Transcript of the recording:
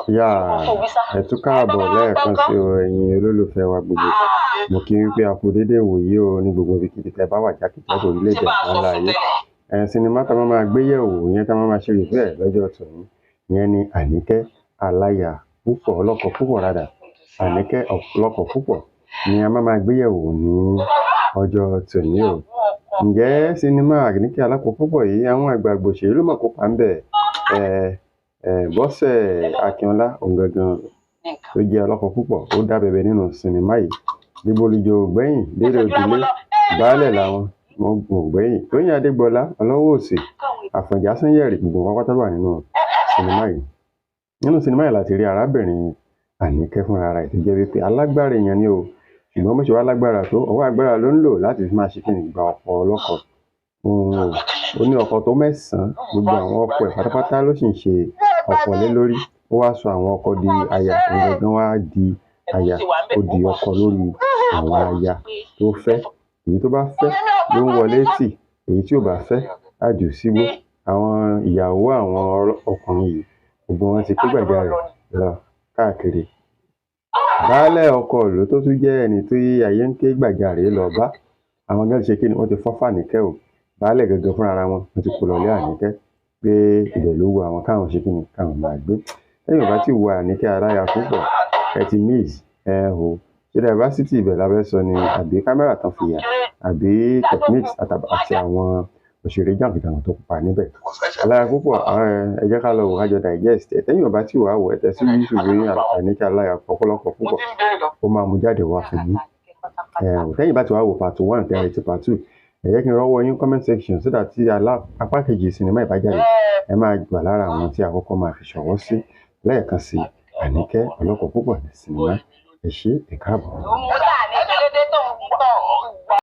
yá ẹ tún káàbọ̀ lẹ́ẹ̀kan sí o ẹ̀yin olólùfẹ́ wa gbogbo. Mo kí wípé a kú déédéé wòyí o ní gbogbo ibikíbi tẹ́ bá wà jákèjádò orílẹ̀-èdè àgbáláyé. Sinimá tá máa gbé yẹ̀wò ìyẹn tá máa ṣe review ẹ̀ lọ́jọ́ tòní ìyẹn ni Àníkẹ́ Aláya Púpọ̀ ọlọ́kọ púpọ̀ rádà. Àníkẹ́ ọlọ́kọ púpọ̀ ni a máa gbé yẹ̀wò ní ọjọ́ tòní o. Ǹjẹ́ sinimá Àníkẹ́ Alákọ púpọ̀ yìí àwọn àgbààgbà òṣèré ló máa kópa ńbẹ̀. Bọ́sẹ̀ Akínọlá òun gangan tó jẹ́ ọlọ́kọ púpọ̀ ó dá bẹ̀bẹ̀ nínú sinimá yìí. Díbolújọ ògbẹ́yìn Délé Òdílé baálẹ̀ làwọn ògbẹ́yìn Tóyìn Adégbọlá ọlọ́wọ́ òsì Àfọ̀njá Sányẹ̀rì gbogbo wọn pátá wà nínú sinimá yìí. Nínú sinimá yìí láti rí arábìnrin Àníkẹ́ fúnra rẹ̀ tó jẹ́ wípé alágbára èèyàn ni o ṣùgbọ́n bó ṣe wá lágbára tó ọwọ́ agbára ló ń lò láti fi máa ṣe kí ni gba ọkọ ọlọ́kọ. Ó ní ọkọ tó 9 gbogbo àwọn ọkọ ẹ̀ pátápátá ló sì ń ṣe ọkọ lé lórí. Ó wá sọ àwọn ọkọ di aya òun gangan wá di aya ó di ọkọ lórí àwọn aya tó fẹ́. Èyí tó bá fẹ́ ló ń wọlé tì èyí tí ò bá fẹ́ á jù sígbó. Àwọn ìyàwó àwọn ọkùnrin yìí gbogbo wọn ti kó gbàjarè lọ káàkiri. Baálẹ̀ ọkọ ìlú tó tún jẹ́ ẹni tí ayé ń ké gbàjarè lọ bá àwọn gan ṣe kí ni wọ́n ti fọ́ f'Àníkẹ́ o. Baálẹ̀ gangan fúnra wọn wọ́n ti kó lọlé Àníkẹ́ pé ibẹ̀ ló wù àwọn káwọn ṣe kí ni káwọn máa gbé. Lẹ́yìn ìgbà tí wo Àníkẹ́ Aláya Púpọ̀ ẹ ti miss o ṣé diversity ibẹ̀ lábẹ́ sọ ni àbí kámẹ́rà tán fi yà àbí techniques àti àwọn òṣèré jàǹkànjàǹkàn tó kópa níbẹ̀. Aláya Púpọ̀ ẹ jẹ́ ká lọ wò kájọ digest ẹ̀. Lẹ́yìn ìgbà tí wò á wò ẹ tẹ sí YouTube yín Àníkẹ́ Aláya Ọlọ́kọ Púpọ̀ ó máa mú jáde wá fún yín. Lẹ́yìn bá ti wá wò part 1 tẹ́ ẹ ti part 2 ẹ jẹ́ kí n rọ́wọ́ yín comment section so that tí apá kejì sinimá ìbájáde ẹ máa gbà lára àwọn tí àkọ́kọ́ máa fi ṣọwọ́ sí lẹ́ẹ̀kan sí Àníkẹ́ Ọlọ́kọ Púpọ̀ ní sinimá. Ẹ ṣé ẹ káàbọ̀.